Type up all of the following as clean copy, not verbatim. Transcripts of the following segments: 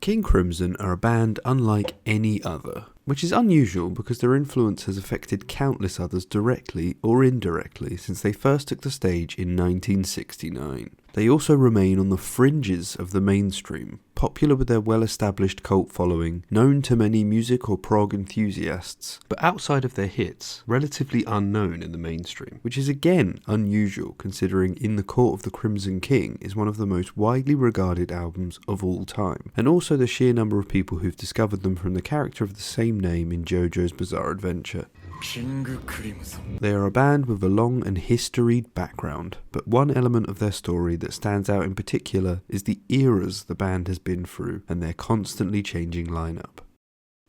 King Crimson are a band unlike any other, which is unusual because their influence has affected countless others directly or indirectly since they first took the stage in 1969. They also remain on the fringes of the mainstream, popular with their well-established cult following, known to many music or prog enthusiasts, but outside of their hits, relatively unknown in the mainstream, which is again unusual considering In the Court of the Crimson King is one of the most widely regarded albums of all time, and also the sheer number of people who've discovered them from the character of the same name in JoJo's Bizarre Adventure. They are a band with a long and historied background, but one element of their story that stands out in particular is the eras the band has been through and their constantly changing lineup.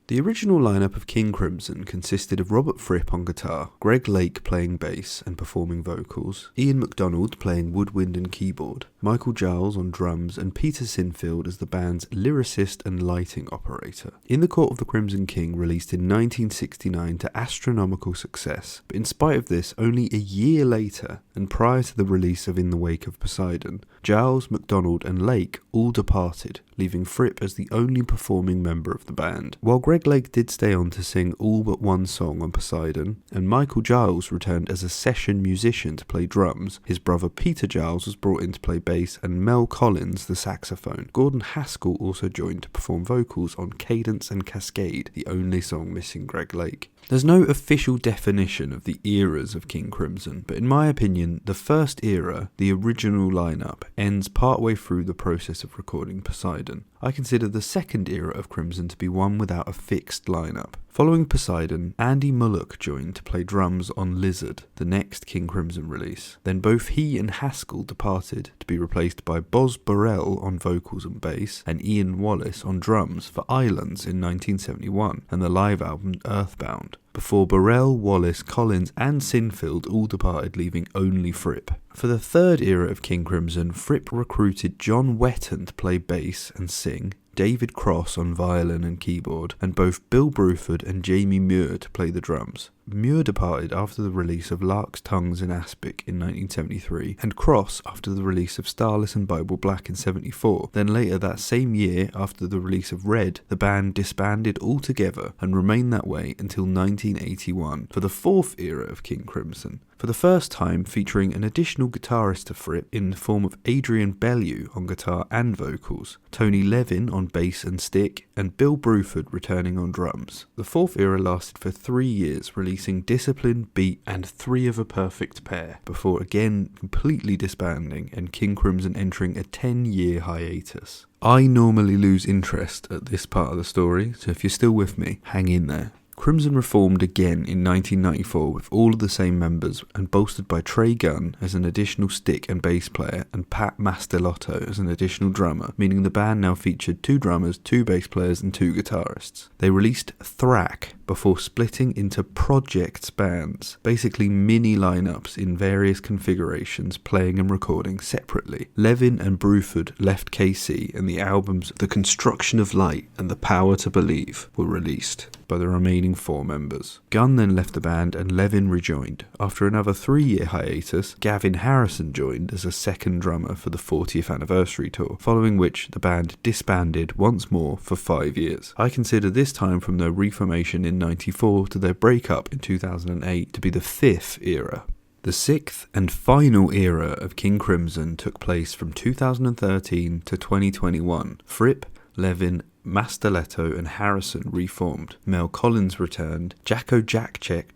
The original lineup of King Crimson consisted of Robert Fripp on guitar, Greg Lake playing bass and performing vocals, Ian MacDonald playing woodwind and keyboard, Michael Giles on drums, and Peter Sinfield as the band's lyricist and lighting operator. In the Court of the Crimson King released in 1969 to astronomical success, but in spite of this, only a year later, and prior to the release of In the Wake of Poseidon, Giles, MacDonald and Lake all departed, leaving Fripp as the only performing member of the band. While Greg Lake did stay on to sing all but one song on Poseidon, and Michael Giles returned as a session musician to play drums, his brother Peter Giles was brought in to play bass and Mel Collins the saxophone. Gordon Haskell also joined to perform vocals on Cadence and Cascade, the only song missing Greg Lake. There's no official definition of the eras of King Crimson, but in my opinion, the first era, the original lineup, ends partway through the process of recording Poseidon. I consider the second era of Crimson to be one without a fixed lineup. Following Poseidon, Andy Mullock joined to play drums on Lizard, the next King Crimson release. Then both he and Haskell departed to be replaced by Boz Burrell on vocals and bass, and Ian Wallace on drums for Islands in 1971 and the live album Earthbound. Before Burrell, Wallace, Collins and Sinfield all departed, leaving only Fripp. For the third era of King Crimson, Fripp recruited John Wetton to play bass and sing, David Cross on violin and keyboard, and both Bill Bruford and Jamie Muir to play the drums. Muir departed after the release of Larks, Tongues and Aspic in 1973, and Cross after the release of Starless and Bible Black in 74. Then later that same year, after the release of Red, the band disbanded altogether and remained that way until 1981 for the fourth era of King Crimson. For the first time featuring an additional guitarist to Fripp in the form of Adrian Bellew on guitar and vocals, Tony Levin on bass and stick, and Bill Bruford returning on drums. The fourth era lasted for 3 years, releasing Discipline, Beat and Three of a Perfect Pair, before again completely disbanding and King Crimson entering a 10-year hiatus. I normally lose interest at this part of the story, so if you're still with me, hang in there. Crimson reformed again in 1994 with all of the same members and bolstered by Trey Gunn as an additional stick and bass player and Pat Mastelotto as an additional drummer, meaning the band now featured 2 drummers, 2 bass players and 2 guitarists. They released Thrack before splitting into projects bands, basically mini lineups in various configurations, playing and recording separately. Levin and Bruford left KC and the albums The Construction of Light and The Power to Believe were released by the remaining 4 members. Gunn then left the band and Levin rejoined. After another 3-year hiatus, Gavin Harrison joined as a second drummer for the 40th anniversary tour, following which the band disbanded once more for 5 years. I consider this time from their reformation in 94 to their breakup in 2008 to be the 5th era. The 6th and final era of King Crimson took place from 2013 to 2021. Fripp, Levin, Mastelletto and Harrison reformed. Mel Collins returned, Jakko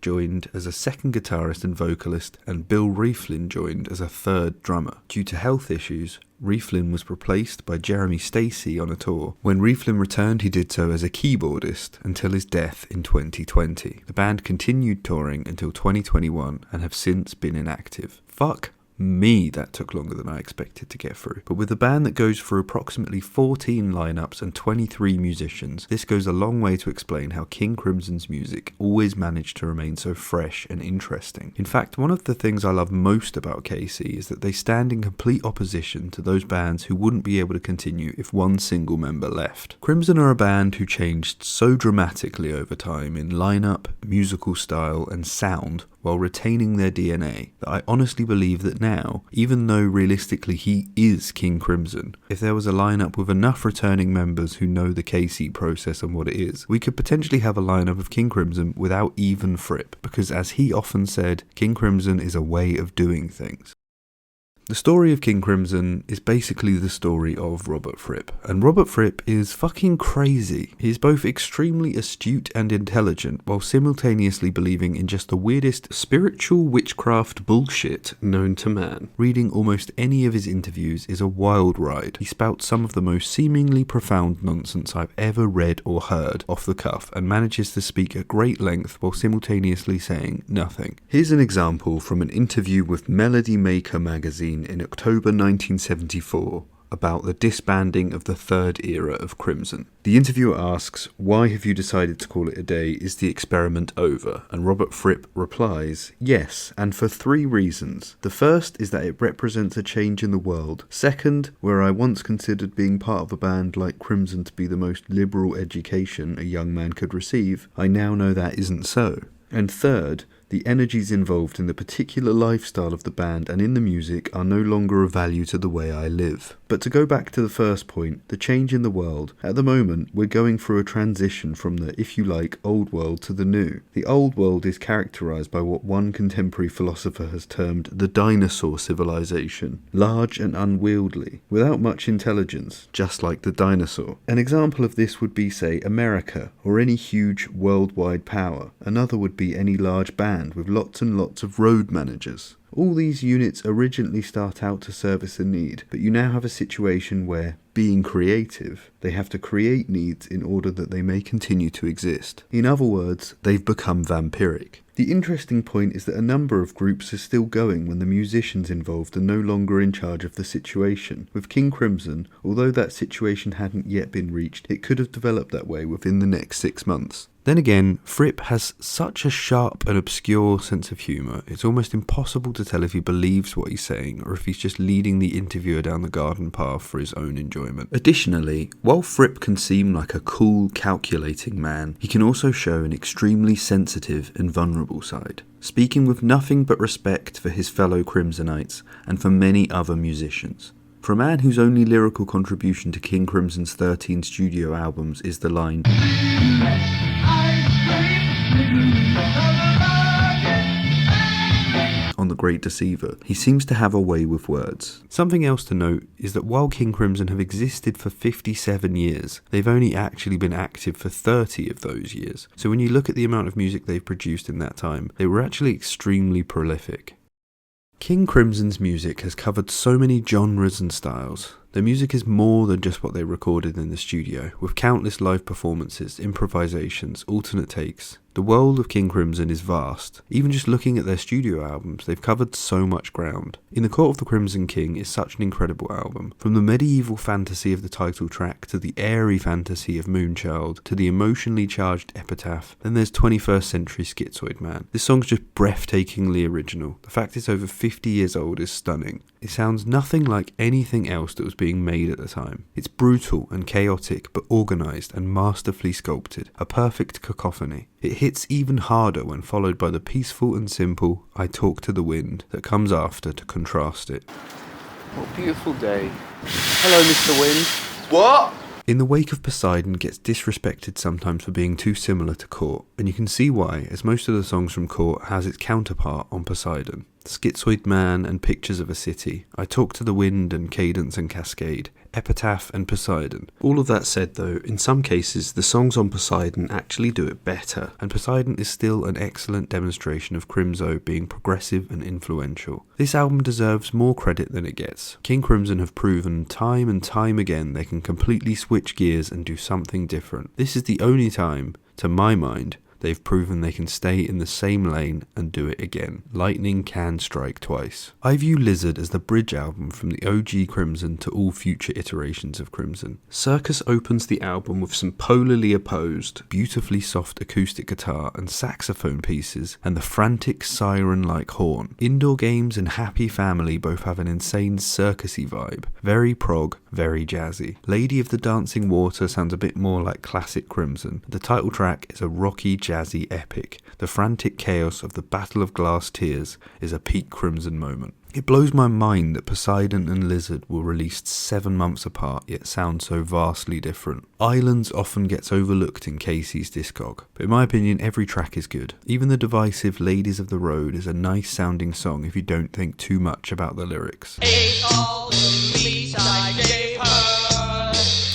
joined as a second guitarist and vocalist, and Bill Rieflin joined as a third drummer. Due to health issues, Rieflin was replaced by Jeremy Stacey on a tour. When Rieflin returned, he did so as a keyboardist until his death in 2020. The band continued touring until 2021 and have since been inactive. Fuck me, that took longer than I expected to get through. But with a band that goes through approximately 14 lineups and 23 musicians, this goes a long way to explain how King Crimson's music always managed to remain so fresh and interesting. In fact, one of the things I love most about KC is that they stand in complete opposition to those bands who wouldn't be able to continue if one single member left. Crimson are a band who changed so dramatically over time in lineup, musical style and sound, while retaining their DNA, that I honestly believe that now, even though realistically he is King Crimson, if there was a lineup with enough returning members who know the KC process and what it is, we could potentially have a lineup of King Crimson without even Fripp, because as he often said, King Crimson is a way of doing things. The story of King Crimson is basically the story of Robert Fripp, and Robert Fripp is fucking crazy. He is both extremely astute and intelligent, while simultaneously believing in just the weirdest spiritual witchcraft bullshit known to man. Reading almost any of his interviews is a wild ride. He spouts some of the most seemingly profound nonsense I've ever read or heard off the cuff, and manages to speak at great length while simultaneously saying nothing. Here's an example from an interview with Melody Maker magazine in October 1974 about the disbanding of the third era of Crimson. The interviewer asks, "Why have you decided to call it a day? Is the experiment over?" And Robert Fripp replies, "Yes, and for 3 reasons. The first is that it represents a change in the world. Second, where I once considered being part of a band like Crimson to be the most liberal education a young man could receive, I now know that isn't so. And third, the energies involved in the particular lifestyle of the band and in the music are no longer of value to the way I live." But to go back to the first point, the change in the world, at the moment we're going through a transition from the, if you like, old world to the new. The old world is characterised by what one contemporary philosopher has termed the dinosaur civilization, large and unwieldy, without much intelligence, just like the dinosaur. An example of this would be, say, America, or any huge worldwide power. Another would be any large band with lots and lots of road managers. All these units originally start out to service a need, but you now have a situation where, being creative, they have to create needs in order that they may continue to exist. In other words, they've become vampiric. The interesting point is that a number of groups are still going when the musicians involved are no longer in charge of the situation. With King Crimson, although that situation hadn't yet been reached, it could have developed that way within the next 6 months. Then again, Fripp has such a sharp and obscure sense of humour, it's almost impossible to tell if he believes what he's saying or if he's just leading the interviewer down the garden path for his own enjoyment. Additionally, while Fripp can seem like a cool, calculating man, he can also show an extremely sensitive and vulnerable side, speaking with nothing but respect for his fellow Crimsonites and for many other musicians. For a man whose only lyrical contribution to King Crimson's 13 studio albums is the line, on The Great Deceiver, he seems to have a way with words. Something else to note is that while King Crimson have existed for 57 years, they've only actually been active for 30 of those years. So when you look at the amount of music they've produced in that time, they were actually extremely prolific. King Crimson's music has covered so many genres and styles. Their music is more than just what they recorded in the studio, with countless live performances, improvisations, alternate takes. The world of King Crimson is vast. Even just looking at their studio albums, they've covered so much ground. In the Court of the Crimson King is such an incredible album. From the medieval fantasy of the title track, to the airy fantasy of Moonchild, to the emotionally charged Epitaph, then there's 21st Century Schizoid Man. This song's just breathtakingly original. The fact it's over 50 years old is stunning. It sounds nothing like anything else that was being made at the time. It's brutal and chaotic, but organised and masterfully sculpted, a perfect cacophony. It hits even harder when followed by the peaceful and simple "I Talk to the Wind" that comes after to contrast it. What a beautiful day. Hello, Mr. Wind. What? In the Wake of Poseidon gets disrespected sometimes for being too similar to Court, and you can see why, as most of the songs from Court has its counterpart on Poseidon. Schizoid Man and Pictures of a City, I Talk to the Wind and Cadence and Cascade, Epitaph and Poseidon. All of that said though, in some cases the songs on Poseidon actually do it better, and Poseidon is still an excellent demonstration of Crimso being progressive and influential. This album deserves more credit than it gets. King Crimson have proven time and time again they can completely switch gears and do something different. This is the only time, to my mind, they've proven they can stay in the same lane and do it again. Lightning can strike twice. I view Lizard as the bridge album from the OG Crimson to all future iterations of Crimson. Circus opens the album with some polarly opposed, beautifully soft acoustic guitar and saxophone pieces, and the frantic siren-like horn. Indoor Games and Happy Family both have an insane circusy vibe. Very prog, very jazzy. Lady of the Dancing Water sounds a bit more like classic Crimson. The title track is a rocky, jazzy epic. The frantic chaos of the Battle of Glass Tears is a peak Crimson moment. It blows my mind that Poseidon and Lizard were released 7 months apart, yet sound so vastly different. Islands often gets overlooked in Casey's discog, but in my opinion every track is good. Even the divisive Ladies of the Road is a nice sounding song if you don't think too much about the lyrics.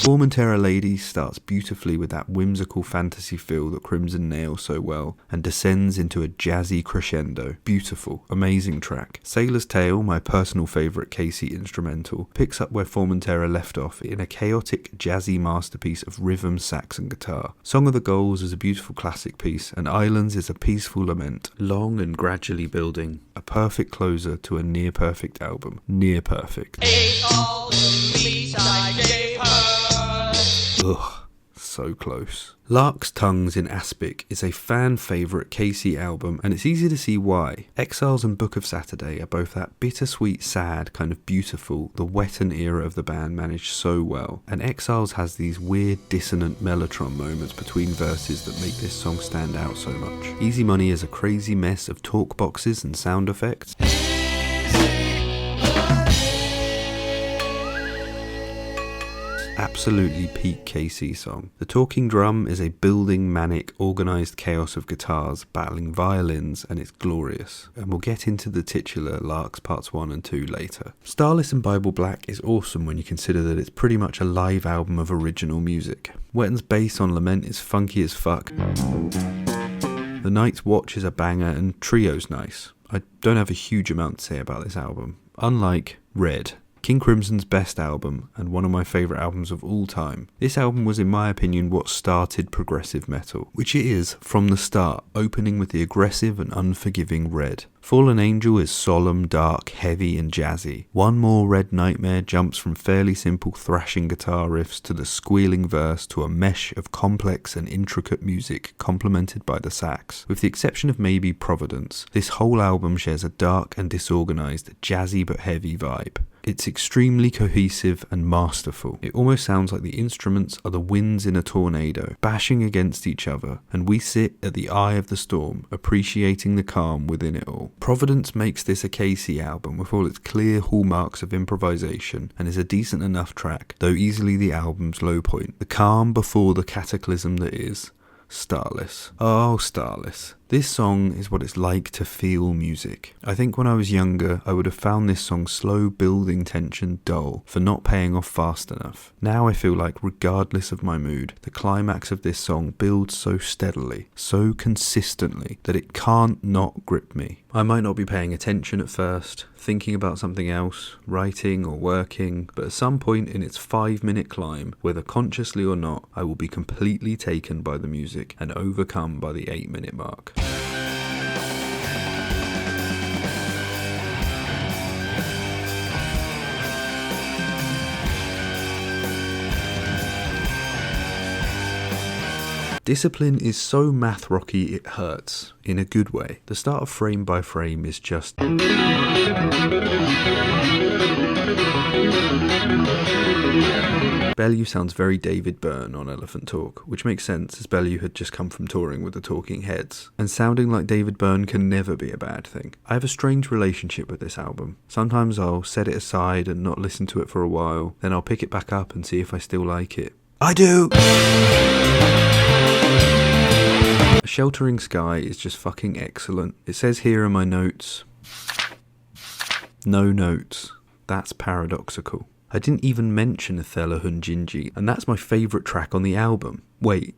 Formentera Ladies starts beautifully with that whimsical fantasy feel that Crimson nails so well, and descends into a jazzy crescendo. Beautiful, amazing track. Sailor's Tale, my personal favourite Casey instrumental, picks up where Formentera left off in a chaotic, jazzy masterpiece of rhythm, sax and guitar. Song of the Gulls is a beautiful classic piece, and Islands is a peaceful lament, long and gradually building. A perfect closer to a near-perfect album. Near perfect. Ugh, so close. Larks Tongues in Aspic is a fan favourite Casey album, and it's easy to see why. Exiles and Book of Saturday are both that bittersweet, sad, kind of beautiful, the Wetton era of the band managed so well, and Exiles has these weird dissonant mellotron moments between verses that make this song stand out so much. Easy Money is a crazy mess of talk boxes and sound effects. Absolutely peak Casey song. The talking drum is a building, manic, organised chaos of guitars battling violins, and it's glorious. And we'll get into the titular Larks parts 1 and 2 later. Starless and Bible Black is awesome when you consider that it's pretty much a live album of original music. Wetton's bass on Lament is funky as fuck. The Night's Watch is a banger, and Trio's nice. I don't have a huge amount to say about this album. Unlike Red, King Crimson's best album, and one of my favourite albums of all time. This album was, in my opinion, what started progressive metal, which it is from the start, opening with the aggressive and unforgiving Red. Fallen Angel is solemn, dark, heavy and jazzy. One More Red Nightmare jumps from fairly simple thrashing guitar riffs to the squealing verse to a mesh of complex and intricate music complemented by the sax. With the exception of maybe Providence, this whole album shares a dark and disorganised, jazzy but heavy vibe. It's extremely cohesive and masterful. It almost sounds like the instruments are the winds in a tornado, bashing against each other, and we sit at the eye of the storm, appreciating the calm within it all. Providence makes this a Casey album with all its clear hallmarks of improvisation, and is a decent enough track, though easily the album's low point. The calm before the cataclysm that is Starless. Oh, Starless. This song is what it's like to feel music. I think when I was younger, I would have found this song slow building tension dull for not paying off fast enough. Now I feel like, regardless of my mood, the climax of this song builds so steadily, so consistently, that it can't not grip me. I might not be paying attention at first, thinking about something else, writing or working, but at some point in its 5-minute climb, whether consciously or not, I will be completely taken by the music and overcome by the 8-minute mark. Discipline is so math rocky it hurts, in a good way. The start of Frame by Frame is just... Bellew sounds very David Byrne on Elephant Talk, which makes sense as Bellew had just come from touring with the Talking Heads, and sounding like David Byrne can never be a bad thing. I have a strange relationship with this album. Sometimes I'll set it aside and not listen to it for a while, then I'll pick it back up and see if I still like it. I do! A Sheltering Sky is just fucking excellent. It says here in my notes, no notes. That's paradoxical. I didn't even mention Athela Hunjinji, and that's my favourite track on the album. Wait,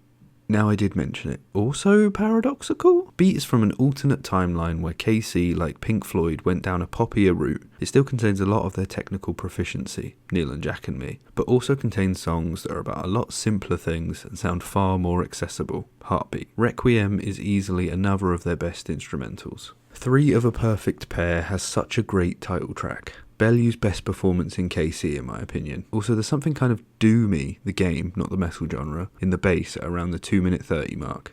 now I did mention it. Also paradoxical? Beat is from an alternate timeline where KC, like Pink Floyd, went down a poppier route. It still contains a lot of their technical proficiency, Neil and Jack and me, but also contains songs that are about a lot simpler things and sound far more accessible. Heartbeat. Requiem is easily another of their best instrumentals. Three of a Perfect Pair has such a great title track. Bellew's best performance in KC, in my opinion. Also, there's something kind of doomy, the game, not the metal genre, in the bass at around the 2-minute 30 mark.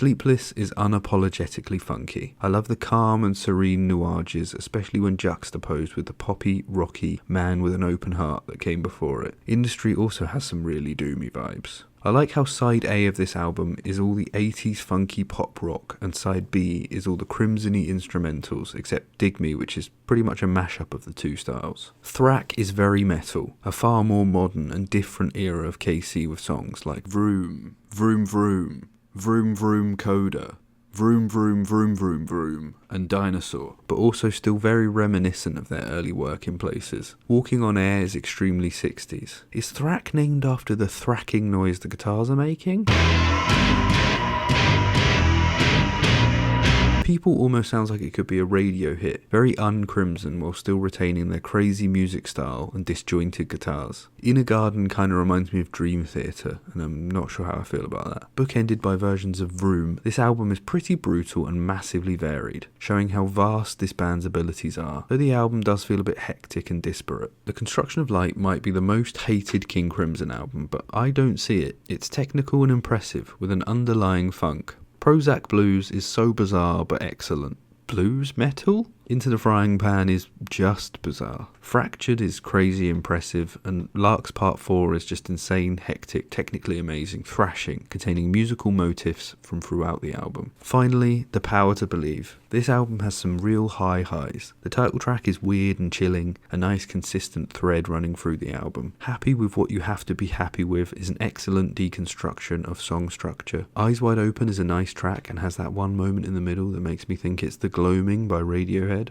Sleepless is unapologetically funky. I love the calm and serene nuages, especially when juxtaposed with the poppy, rocky Man with an Open Heart that came before it. Industry also has some really doomy vibes. I like how side A of this album is all the 80s funky pop rock and side B is all the crimson-y instrumentals except Dig Me, which is pretty much a mashup of the two styles. Thrack is very metal, a far more modern and different era of KC with songs like Vroom, Vroom Vroom, Vroom Vroom Coda, Vroom Vroom Vroom Vroom Vroom, and Dinosaur, but also still very reminiscent of their early work in places. Walking on Air is extremely 60s. Is thrack named after the thracking noise the guitars are making? People almost sounds like it could be a radio hit, very uncrimson while still retaining their crazy music style and disjointed guitars. Inner Garden kinda reminds me of Dream Theater, and I'm not sure how I feel about that. Bookended by versions of Vroom, this album is pretty brutal and massively varied, showing how vast this band's abilities are, though the album does feel a bit hectic and disparate. The Construction of Light might be the most hated King Crimson album, but I don't see it. It's technical and impressive, with an underlying funk. Prozac Blues is so bizarre but excellent. Blues metal? Into the Frying Pan is just bizarre. Fractured is crazy impressive, and Larks Part 4 is just insane, hectic, technically amazing, thrashing, containing musical motifs from throughout the album. Finally, The Power to Believe. This album has some real high highs. The title track is weird and chilling, a nice consistent thread running through the album. Happy with What You Have to Be Happy With is an excellent deconstruction of song structure. Eyes Wide Open is a nice track and has that one moment in the middle that makes me think it's The Gloaming by Radiohead.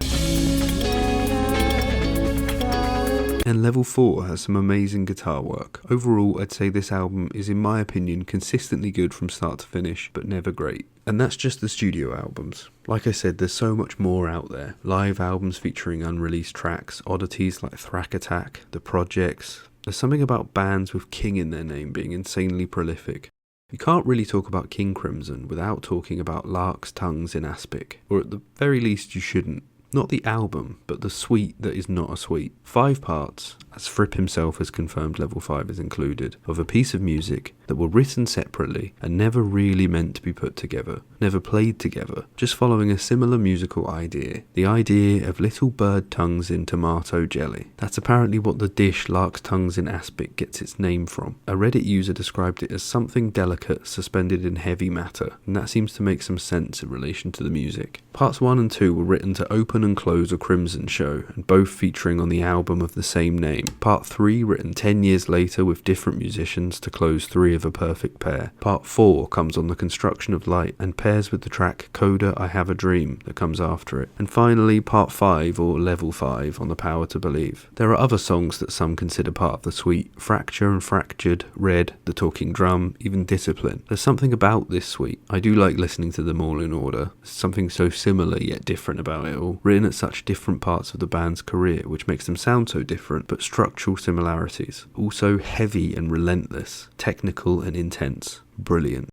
And Level 4 has some amazing guitar work. Overall, I'd say this album is, in my opinion, consistently good from start to finish, but never great. And that's just the studio albums. Like I said, there's so much more out there. Live albums featuring unreleased tracks, oddities like Thrack Attack, The Projects. There's something about bands with King in their name being insanely prolific. You can't really talk about King Crimson without talking about Larks Tongues in Aspic, or at the very least you shouldn't. Not the album, but the suite that is not a suite. 5 parts, as Fripp himself has confirmed Level 5 is included, of a piece of music that were written separately and never really meant to be put together, never played together, just following a similar musical idea. The idea of little bird tongues in tomato jelly. That's apparently what the dish Larks Tongues in Aspic gets its name from. A Reddit user described it as something delicate suspended in heavy matter, and that seems to make some sense in relation to the music. Parts 1 and 2 were written to open and close a Crimson show, and both featuring on the album of the same name. Part 3 written 10 years later with different musicians to close 3 of a perfect pair. Part 4 comes on the Construction of Light and pairs with the track Coda I Have a Dream that comes after it. And finally Part 5 or Level 5 on The Power to Believe. There are other songs that some consider part of the suite: Fracture and Fractured, Red, The Talking Drum, even Discipline. There's something about this suite. I do like listening to them all in order. There's something so similar yet different about it all, written at such different parts of the band's career, which makes them sound so different, but structural similarities. Also heavy and relentless, technical and intense. Brilliant.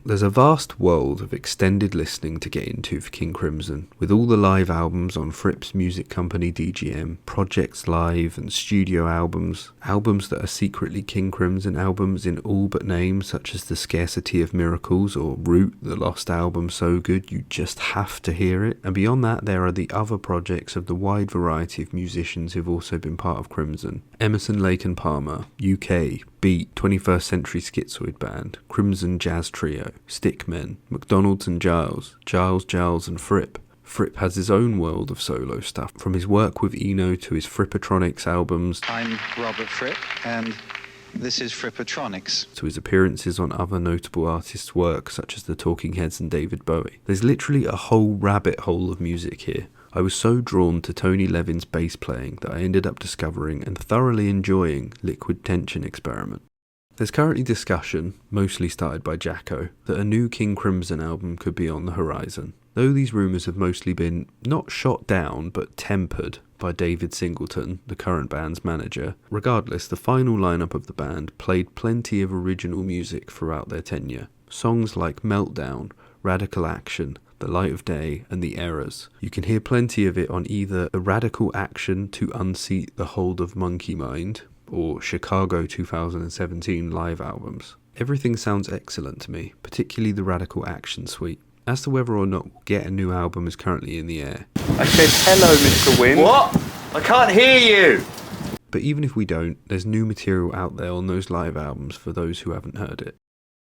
There's a vast world of extended listening to get into for King Crimson, with all the live albums on Fripp's music company DGM, projects live and studio albums that are secretly King Crimson albums in all but name, such as The Scarcity of Miracles or Root, the lost album so good you just have to hear it. And beyond that, there are the other projects of the wide variety of musicians who've also been part of Crimson. Emerson, Lake and Palmer, UK, Beat, 21st Century Schizoid Band, Crimson Jazz Trio, Stickmen, McDonald's and Giles, Giles and Fripp. Fripp has his own world of solo stuff, from his work with Eno to his Frippatronics albums. I'm Robert Fripp, and this is Frippatronics. To his appearances on other notable artists' work, such as the Talking Heads and David Bowie. There's literally a whole rabbit hole of music here. I was so drawn to Tony Levin's bass playing that I ended up discovering and thoroughly enjoying Liquid Tension Experiment. There's currently discussion, mostly started by Jakko, that a new King Crimson album could be on the horizon. Though these rumours have mostly been not shot down but tempered by David Singleton, the current band's manager. Regardless, the final lineup of the band played plenty of original music throughout their tenure. Songs like Meltdown, Radical Action, The Light of Day and The Errors. You can hear plenty of it on either the Radical Action to Unseat the Hold of Monkey Mind or Chicago 2017 live albums. Everything sounds excellent to me, particularly the Radical Action Suite. As to whether or not we'll get a new album is currently in the air. I said hello, Mr. Wynn. What? I can't hear you! But even if we don't, there's new material out there on those live albums for those who haven't heard it.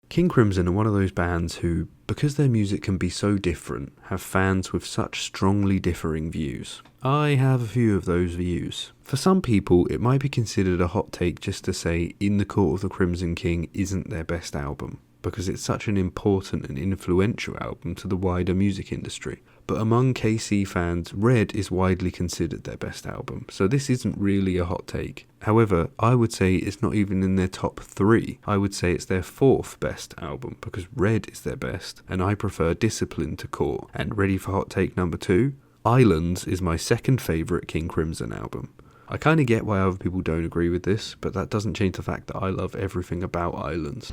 King Crimson are one of those bands who, because their music can be so different, have fans with such strongly differing views. I have a few of those views. For some people, it might be considered a hot take just to say In the Court of the Crimson King isn't their best album, because it's such an important and influential album to the wider music industry. But among KC fans, Red is widely considered their best album, so this isn't really a hot take. However, I would say it's not even in their top 3. I would say it's their 4th best album, because Red is their best, and I prefer Discipline to Core. And ready for hot take number 2? Islands is my second favourite King Crimson album. I kind of get why other people don't agree with this, but that doesn't change the fact that I love everything about Islands.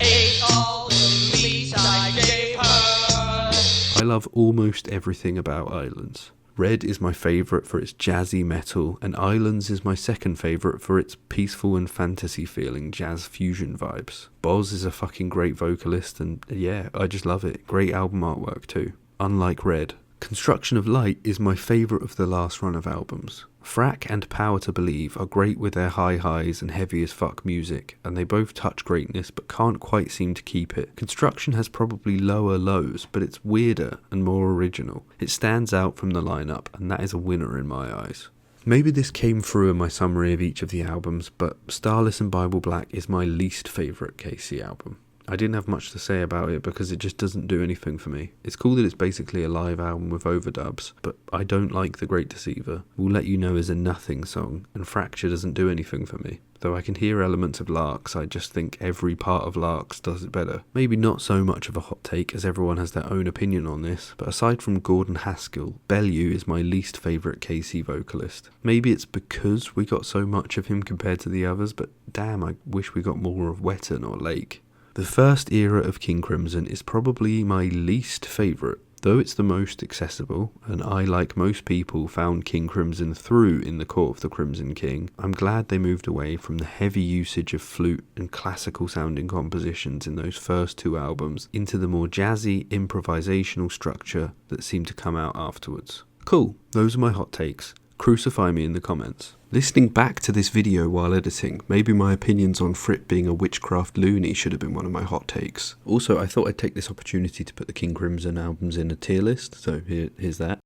I love almost everything about Islands. Red is my favourite for its jazzy metal, and Islands is my second favourite for its peaceful and fantasy feeling jazz fusion vibes. Boz is a fucking great vocalist, and yeah, I just love it. Great album artwork too, unlike Red. Construction of Light is my favourite of the last run of albums. Frack and Power to Believe are great with their high highs and heavy as fuck music, and they both touch greatness but can't quite seem to keep it. Construction has probably lower lows, but it's weirder and more original. It stands out from the lineup, and that is a winner in my eyes. Maybe this came through in my summary of each of the albums, but Starless and Bible Black is my least favourite KC album. I didn't have much to say about it because it just doesn't do anything for me. It's cool that it's basically a live album with overdubs, but I don't like The Great Deceiver. We'll Let You Know is a nothing song, and Fracture doesn't do anything for me. Though I can hear elements of Larks, I just think every part of Larks does it better. Maybe not so much of a hot take as everyone has their own opinion on this, but aside from Gordon Haskell, Bellew is my least favourite KC vocalist. Maybe it's because we got so much of him compared to the others, but damn, I wish we got more of Wetton or Lake. The first era of King Crimson is probably my least favourite, though it's the most accessible, and I, like most people, found King Crimson through In the Court of the Crimson King. I'm glad they moved away from the heavy usage of flute and classical sounding compositions in those first 2 albums into the more jazzy, improvisational structure that seemed to come out afterwards. Cool, those are my hot takes. Crucify me in the comments. Listening back to this video while editing, maybe my opinions on Fripp being a witchcraft loony should have been one of my hot takes. Also, I thought I'd take this opportunity to put the King Crimson albums in a tier list, so here's that.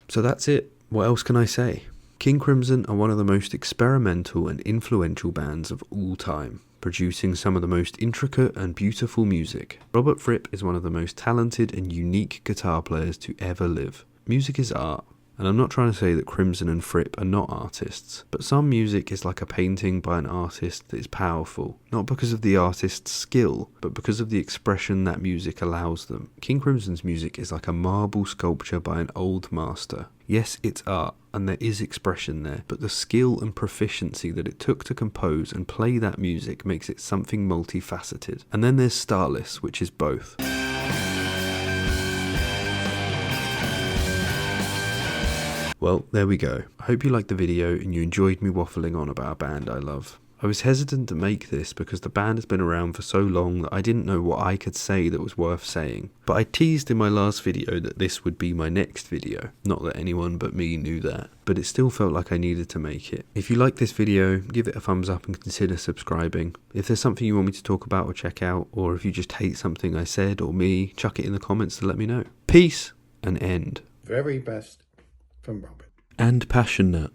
So that's it. What else can I say? King Crimson are one of the most experimental and influential bands of all time, producing some of the most intricate and beautiful music. Robert Fripp is one of the most talented and unique guitar players to ever live. Music is art. And I'm not trying to say that Crimson and Fripp are not artists, but some music is like a painting by an artist that is powerful, not because of the artist's skill, but because of the expression that music allows them. King Crimson's music is like a marble sculpture by an old master. Yes, it's art, and there is expression there, but the skill and proficiency that it took to compose and play that music makes it something multifaceted. And then there's Starless, which is both. Well, there we go. I hope you liked the video and you enjoyed me waffling on about a band I love. I was hesitant to make this because the band has been around for so long that I didn't know what I could say that was worth saying. But I teased in my last video that this would be my next video. Not that anyone but me knew that, but it still felt like I needed to make it. If you like this video, give it a thumbs up and consider subscribing. If there's something you want me to talk about or check out, or if you just hate something I said or me, chuck it in the comments to let me know. Peace and end. Very best from Robert. And passionate.